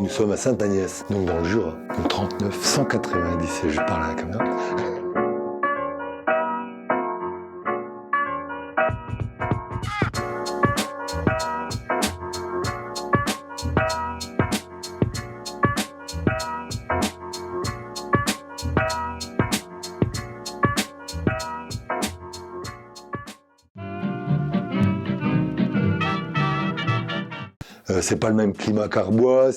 Nous sommes à Sainte-Agnès, donc dans le Jura, donc 39 190, et je parle à la caméra. C'est pas le même climat qu'Arbois,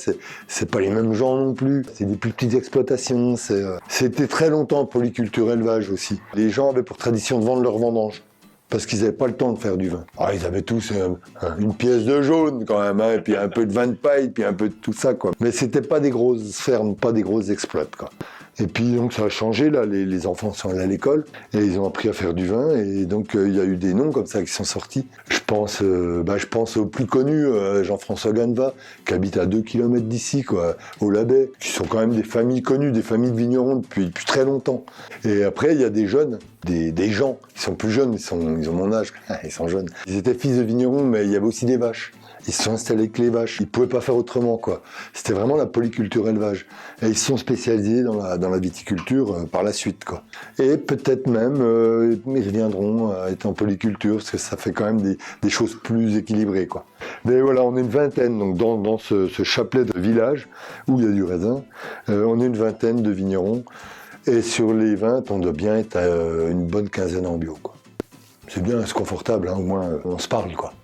c'est pas les mêmes gens non plus, c'est des plus petites exploitations, c'était très longtemps polyculture élevage aussi. Les gens avaient pour tradition de vendre leurs vendanges, parce qu'ils n'avaient pas le temps de faire du vin. Ah, ils avaient tous une pièce de jaune quand même, hein, et puis un peu de vin de paille, puis un peu de tout ça, quoi. Mais c'était pas des grosses fermes, pas des grosses exploites, quoi. Et puis donc ça a changé, là, les enfants sont allés à l'école, et ils ont appris à faire du vin, et donc il y a eu des noms comme ça qui sont sortis. Je pense au plus connu, Jean-François Ganeva, qui habite à 2 km d'ici, quoi, au Labet, qui sont quand même des familles connues, des familles de vignerons depuis très longtemps. Et après, il y a des jeunes, des gens qui sont plus jeunes, ils ont mon âge, ils sont jeunes. Ils étaient fils de vignerons, mais il y avait aussi des vaches. Ils se sont installés avec les vaches, ils pouvaient pas faire autrement, quoi. C'était vraiment la polyculture élevage. Et ils se sont spécialisés dans la viticulture par la suite, quoi. Et peut-être même, ils reviendront à être en polyculture, parce que ça fait quand même des choses plus équilibrées, quoi. Mais voilà, on est une vingtaine, donc dans ce chapelet de village, où il y a du raisin, on est une vingtaine de vignerons, et sur les 20, on doit bien être à une bonne quinzaine en bio, quoi. C'est bien, c'est confortable, hein, au moins on se parle, quoi.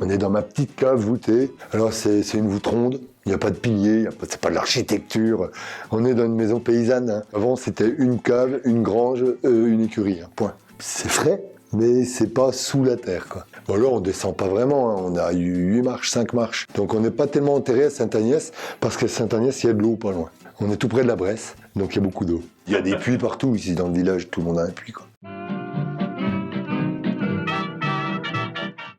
On est dans ma petite cave voûtée. Alors c'est une voûte ronde, il n'y a pas de piliers, c'est pas de l'architecture. On est dans une maison paysanne, hein. Avant c'était une cave, une grange, une écurie, hein, point. C'est frais, mais c'est pas sous la terre, quoi. Bon là on descend pas vraiment, hein. On a eu 8 marches, 5 marches. Donc on n'est pas tellement enterré à Sainte-Agnès, parce qu'à Sainte-Agnès il y a de l'eau pas loin. On est tout près de la Bresse, donc il y a beaucoup d'eau. Il y a des puits partout ici dans le village, tout le monde a un puits, quoi.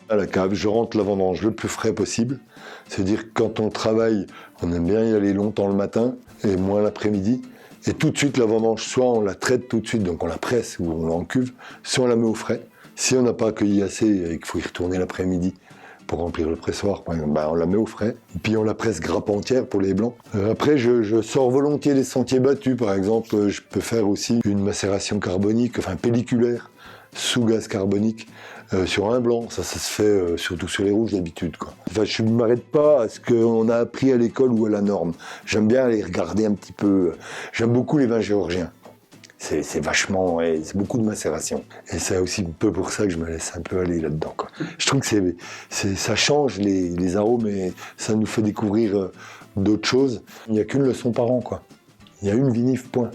À la cave, je rentre la vendange le plus frais possible. C'est-à-dire que quand on travaille, on aime bien y aller longtemps le matin et moins l'après-midi. Et tout de suite, la vendange, soit on la traite tout de suite, donc on la presse ou on l'encuve, soit on la met au frais. Si on n'a pas accueilli assez et qu'il faut y retourner l'après-midi pour remplir le pressoir, par exemple, on la met au frais. Et puis on la presse grappe entière pour les blancs. Après, je sors volontiers les sentiers battus, par exemple. Je peux faire aussi une macération carbonique, enfin pelliculaire, sous gaz carbonique. Sur un blanc, ça se fait surtout sur les rouges d'habitude, quoi. Enfin, je ne m'arrête pas à ce qu'on a appris à l'école ou à la norme. J'aime bien aller regarder un petit peu. J'aime beaucoup les vins géorgiens. C'est vachement, ouais, c'est beaucoup de macération. Et c'est aussi un peu pour ça que je me laisse un peu aller là-dedans, quoi. Je trouve que ça change les arômes et ça nous fait découvrir d'autres choses. Il n'y a qu'une leçon par an, quoi. Il y a une vinif, point.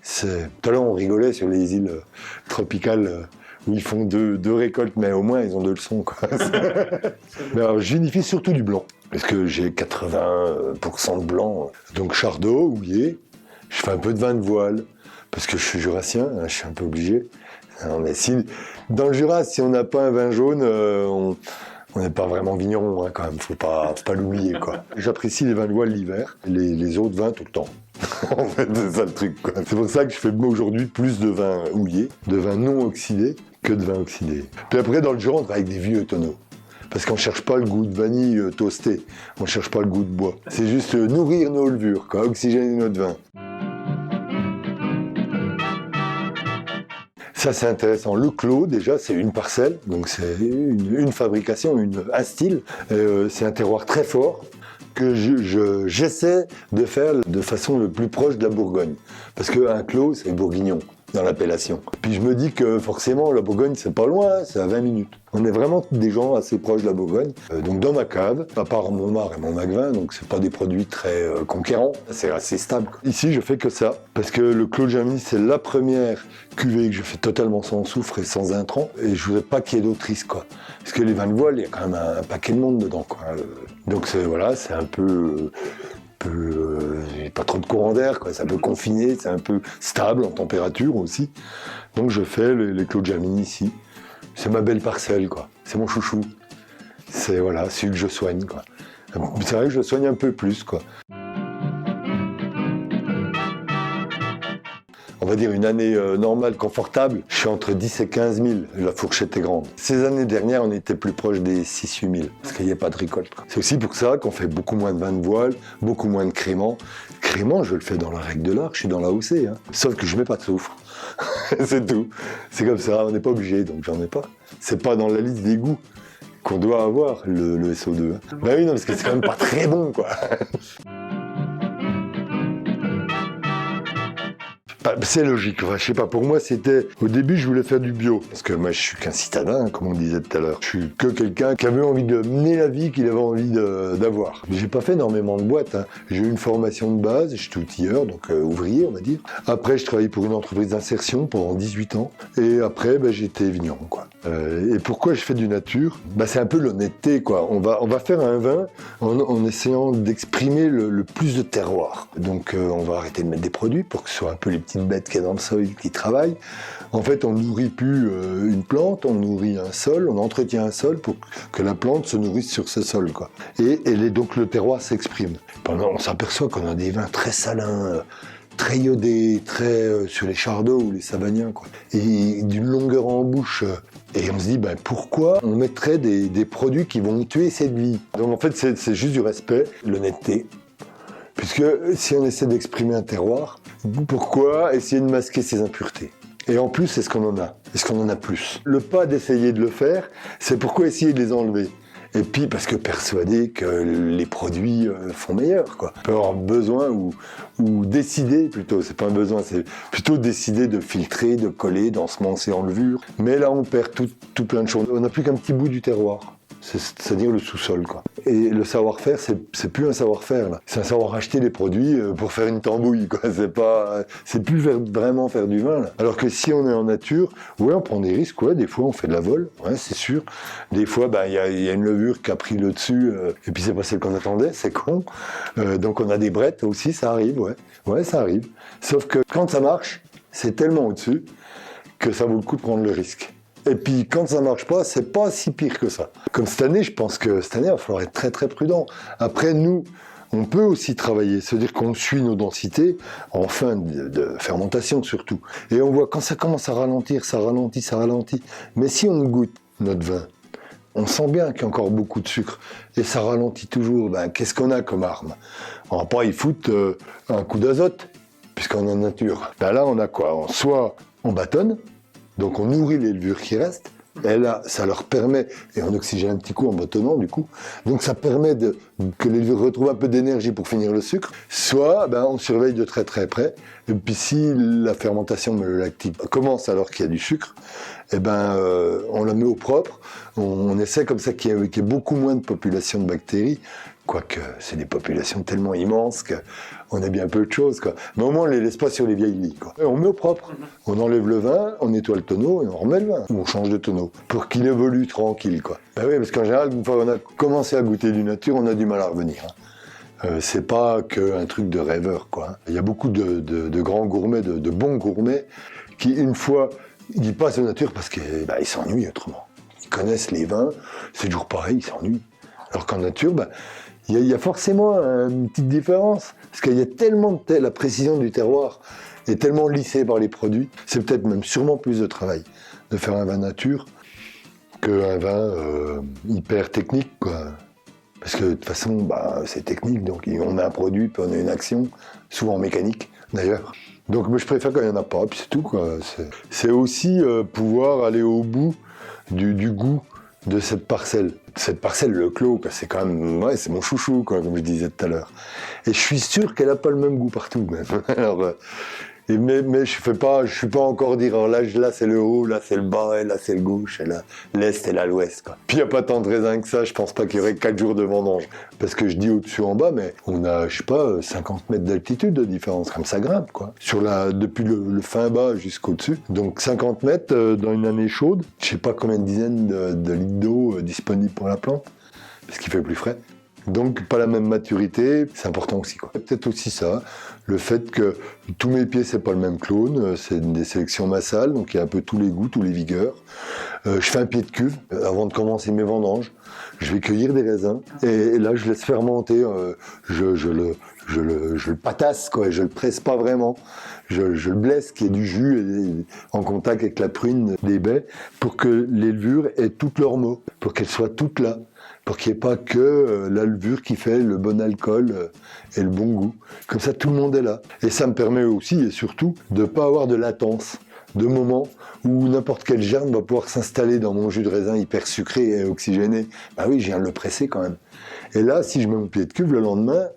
Tout à l'heure, on rigolait sur les îles tropicales où ils font deux récoltes, mais au moins ils ont 2 leçons, quoi. Mais alors, je vinifie surtout du blanc, parce que j'ai 80% de blanc. Donc chardot, houillé, je fais un peu de vin de voile, parce que je suis jurassien, hein, je suis un peu obligé. Non, mais dans le Jura, si on n'a pas un vin jaune, on n'est pas vraiment vigneron, hein, quand même, faut pas l'oublier, quoi. J'apprécie les vins de voile l'hiver, les autres vins tout le temps. En fait, c'est ça le truc, quoi. C'est pour ça que je fais aujourd'hui plus de vin houillé, de vin non oxydé, que de vin oxydé. Puis après, dans le Jura, on travaille avec des vieux tonneaux. Parce qu'on ne cherche pas le goût de vanille toasté, on ne cherche pas le goût de bois. C'est juste nourrir nos levures, quoi, oxygéner notre vin. Ça, c'est intéressant. Le clos, déjà, c'est une parcelle, donc c'est une fabrication, un style. C'est un terroir très fort que j'essaie de faire de façon le plus proche de la Bourgogne. Parce qu'un clos, c'est bourguignon dans l'appellation. Puis je me dis que forcément, la Bourgogne, c'est pas loin, hein, c'est à 20 minutes. On est vraiment des gens assez proches de la Bourgogne. Donc dans ma cave, à part mon mar et mon magvin, donc c'est pas des produits très conquérants, c'est assez stable. Ici, je fais que ça, parce que le Clos de Germigny, c'est la première cuvée que je fais totalement sans soufre et sans intrants, et je voudrais pas qu'il y ait d'autres risques, quoi. Parce que les vins de voile, il y a quand même un paquet de monde dedans, quoi. Donc c'est un peu pas trop de courant d'air, quoi. C'est un peu confiné, c'est un peu stable en température aussi. Donc je fais les Clos de Germigny ici. C'est ma belle parcelle, quoi. C'est mon chouchou. C'est celui que je soigne, quoi. C'est vrai que je soigne un peu plus, quoi. va dire une année normale, confortable, je suis entre 10 et 15 000, la fourchette est grande. Ces années dernières, on était plus proche des 6-8 000, parce qu'il n'y a pas de récolte. C'est aussi pour ça qu'on fait beaucoup moins de vin de voile, beaucoup moins de crément. Crément, je le fais dans la règle de l'art, je suis dans la OC, hein. Sauf que je mets pas de soufre. C'est tout. C'est comme ça, on n'est pas obligé, donc j'en ai pas. C'est pas dans la liste des goûts qu'on doit avoir, le SO2. Hein. Ben oui, non, parce que c'est quand même pas très bon, quoi. C'est logique, enfin, je sais pas, pour moi c'était, au début je voulais faire du bio, parce que moi je suis qu'un citadin, comme on disait tout à l'heure, je suis que quelqu'un qui avait envie de mener la vie qu'il avait envie d'avoir. J'ai pas fait énormément de boîtes, hein. J'ai eu une formation de base, j'étais outilleur, donc ouvrier on va dire. Après je travaillais pour une entreprise d'insertion pendant 18 ans, et après j'étais vigneron, quoi. Et pourquoi je fais du nature? C'est un peu l'honnêteté, quoi. On va faire un vin en essayant d'exprimer le plus de terroir. Donc on va arrêter de mettre des produits pour que ce soit un peu les petites bêtes qu'il y a dans le sol qui travaillent. En fait, on nourrit plus une plante, on nourrit un sol, on entretient un sol pour que la plante se nourrisse sur ce sol, quoi. Donc le terroir s'exprime. On s'aperçoit qu'on a des vins très salins, très iodés, très sur les Chardot ou les Savagnin, quoi. Et d'une longueur en bouche. Et on se dit, pourquoi on mettrait des produits qui vont tuer cette vie? Donc en fait, c'est juste du respect, l'honnêteté. Puisque si on essaie d'exprimer un terroir, pourquoi essayer de masquer ses impuretés? Et en plus, est-ce qu'on en a? Est-ce qu'on en a plus? Le pas d'essayer de le faire, c'est pourquoi essayer de les enlever? Et puis parce que persuadé que les produits font meilleur, quoi. On peut avoir besoin ou décider plutôt, c'est pas un besoin, c'est plutôt décider de filtrer, de coller, d'ensemencer en levure. Mais là on perd tout plein de choses. On n'a plus qu'un petit bout du terroir. C'est-à-dire le sous-sol, quoi. Et le savoir-faire, c'est plus un savoir-faire, là. C'est un savoir acheter des produits pour faire une tambouille, quoi. C'est plus vraiment faire du vin, là. Alors que si on est en nature, ouais, on prend des risques, ouais. Des fois, on fait de la vol, ouais, c'est sûr. Des fois, y a une levure qui a pris le dessus, et puis c'est pas celle qu'on attendait, c'est con. Donc on a des brettes aussi, ça arrive, ouais. Ouais, ça arrive. Sauf que quand ça marche, c'est tellement au-dessus que ça vaut le coup de prendre le risque. Et puis quand ça marche pas, c'est pas si pire que ça. Comme cette année, je pense que cette année, il va falloir être très très prudent. Après, nous, on peut aussi travailler, c'est-à-dire qu'on suit nos densités en fin de fermentation surtout. Et on voit quand ça commence à ralentir, ça ralentit, ça ralentit. Mais si on goûte notre vin, on sent bien qu'il y a encore beaucoup de sucre et ça ralentit toujours. Qu'est-ce qu'on a comme arme? On va pas y foutre un coup d'azote, puisqu'on est en nature. Là, on a quoi? Soit on bâtonne, donc on nourrit les levures qui restent, et là, ça leur permet, et on oxygène un petit coup en bâtonnant du coup, donc ça permet que les levures retrouvent un peu d'énergie pour finir le sucre, soit on surveille de très très près, et puis si la fermentation lactique commence alors qu'il y a du sucre, on la met au propre, on essaie comme ça qu'il y ait beaucoup moins de population de bactéries, quoique c'est des populations tellement immenses qu'on a bien peu de choses, quoi. Mais au moins on les laisse pas sur les vieilles lits, quoi. Et on met au propre, on enlève le vin, on nettoie le tonneau et on remet le vin, ou on change de tonneau, pour qu'il évolue tranquille, quoi. Oui, parce qu'en général, une fois qu'on a commencé à goûter du nature, on a du mal à revenir, hein. C'est pas qu'un truc de rêveur, quoi. Il y a beaucoup de grands gourmets, de bons gourmets, qui une fois, ils passent aux nature parce qu'ils s'ennuient autrement. Ils connaissent les vins, c'est toujours pareil, ils s'ennuient. Alors qu'en nature, il y a forcément une petite différence, parce qu'il y a tellement la précision du terroir est tellement lissée par les produits, c'est peut-être même sûrement plus de travail de faire un vin nature qu'un vin hyper technique, quoi. Parce que de toute façon, c'est technique, donc on met un produit, puis on a une action, souvent mécanique d'ailleurs. Donc je préfère quand il n'y en a pas, puis c'est tout, quoi. C'est aussi pouvoir aller au bout du goût de cette parcelle. Cette parcelle, le clos, c'est quand même, c'est mon chouchou, quoi, comme je disais tout à l'heure. Et je suis sûr qu'elle n'a pas le même goût partout, même. Alors, mais je suis pas encore dire, alors là c'est le haut, là c'est le bas, et là c'est le gauche, et là l'est et là l'ouest, quoi. Puis il n'y a pas tant de raisins que ça, je pense pas qu'il y aurait 4 jours de vendange. Parce que je dis au-dessus en bas, mais on a, 50 mètres d'altitude de différence, comme ça grimpe, quoi. Depuis le fin bas jusqu'au dessus. Donc 50 mètres dans une année chaude, je sais pas combien de dizaines de litres d'eau disponibles pour la plante, parce qu'il fait plus frais. Donc pas la même maturité, c'est important aussi, quoi. Peut-être aussi ça, le fait que tous mes pieds c'est pas le même clone, c'est des sélections massales, donc il y a un peu tous les goûts, tous les vigueurs. Je fais un pied de cuve avant de commencer mes vendanges. je vais cueillir des raisins et là je laisse fermenter, je le patasse, quoi, je le presse pas vraiment, je le blesse, qu'il y ait du jus en contact avec la prune des baies pour que les levures aient toutes leurs mots, pour qu'elles soient toutes là, pour qu'il n'y ait pas que la levure qui fait le bon alcool et le bon goût. Comme ça, tout le monde est là. Et ça me permet aussi et surtout de ne pas avoir de latence, de moments où n'importe quel germe va pouvoir s'installer dans mon jus de raisin hyper sucré et oxygéné. Bah oui, je viens de le presser quand même. Et là, si je mets mon pied de cuve le lendemain,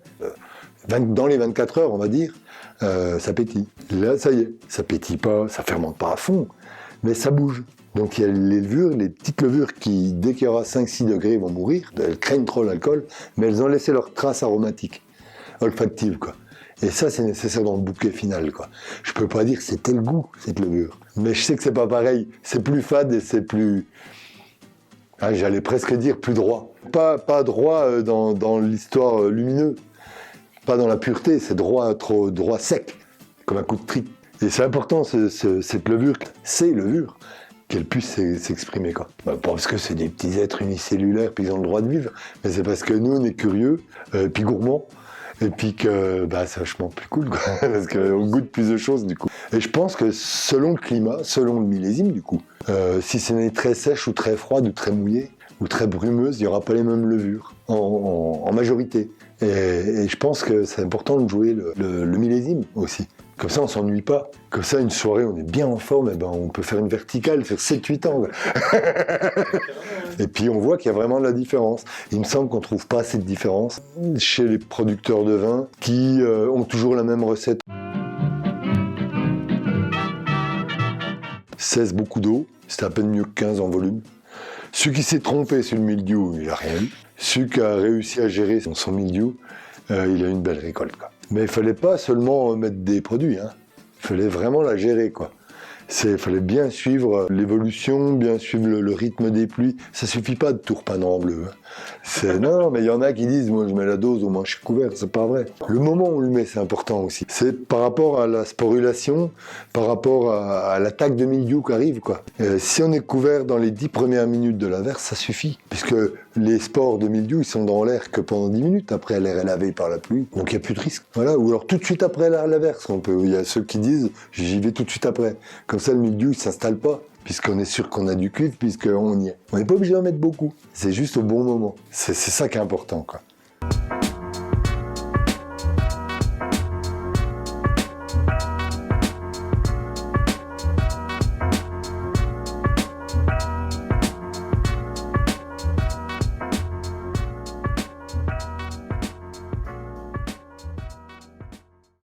dans les 24 heures, on va dire, ça pétille. Là, ça y est, ça pétille pas, ça fermente pas à fond, mais ça bouge. Donc il y a les levures, les petites levures qui, dès qu'il y aura 5-6 degrés, vont mourir. Elles craignent trop l'alcool, mais elles ont laissé leur trace aromatique, olfactive, quoi. Et ça, c'est nécessaire dans le bouquet final, quoi. Je peux pas dire que c'est tel goût, cette levure. Mais je sais que c'est pas pareil. C'est plus fade et c'est plus... Ah, j'allais presque dire plus droit. Pas droit dans l'histoire lumineuse. Pas dans la pureté, c'est droit, trop droit sec, comme un coup de trique. Et c'est important, cette levure, ces levures, qu'elles puissent s'exprimer, quoi. Pas parce que c'est des petits êtres unicellulaires, puis ils ont le droit de vivre, mais c'est parce que nous, on est curieux, puis gourmands, et puis que c'est vachement plus cool, quoi, parce qu'on goûte plus de choses, du coup. Et je pense que selon le climat, selon le millésime, du coup, si c'est une année très sèche ou très froide ou très mouillée, ou très brumeuse, il n'y aura pas les mêmes levures, en majorité. Et je pense que c'est important de jouer le millésime aussi. Comme ça, on s'ennuie pas. Comme ça, une soirée, on est bien en forme, et on peut faire une verticale, faire 7-8 angles. Et puis, on voit qu'il y a vraiment de la différence. Il me semble qu'on ne trouve pas assez de différence chez les producteurs de vin qui ont toujours la même recette. 16, beaucoup d'eau. C'est à peine mieux que 15 en volume. Celui qui s'est trompé sur le mildiou, il n'a rien eu. Celui qui a réussi à gérer son mildiou, il a eu une belle récolte, quoi. Mais il ne fallait pas seulement mettre des produits, hein. Il fallait vraiment la gérer, quoi. Il fallait bien suivre l'évolution, bien suivre le rythme des pluies. Ça suffit pas de tout repeindre en bleu, hein. Non, mais il y en a qui disent, moi je mets la dose, au moins je suis couvert, c'est pas vrai. Le moment où on le met, c'est important aussi. C'est par rapport à la sporulation, par rapport à l'attaque de mildiou qui arrive, quoi. Si on est couvert dans les 10 premières minutes de l'averse, ça suffit. Puisque les spores de mildiou, ils sont dans l'air que pendant 10 minutes, après l'air est lavé par la pluie, donc il n'y a plus de risque. Voilà. Ou alors tout de suite après l'averse, il y a ceux qui disent, j'y vais tout de suite après. Comme ça, le mildiou, il ne s'installe pas, puisqu'on est sûr qu'on a du cuivre, puisqu'on y est. On n'est pas obligé d'en mettre beaucoup. C'est juste au bon moment. C'est ça qui est important, quoi.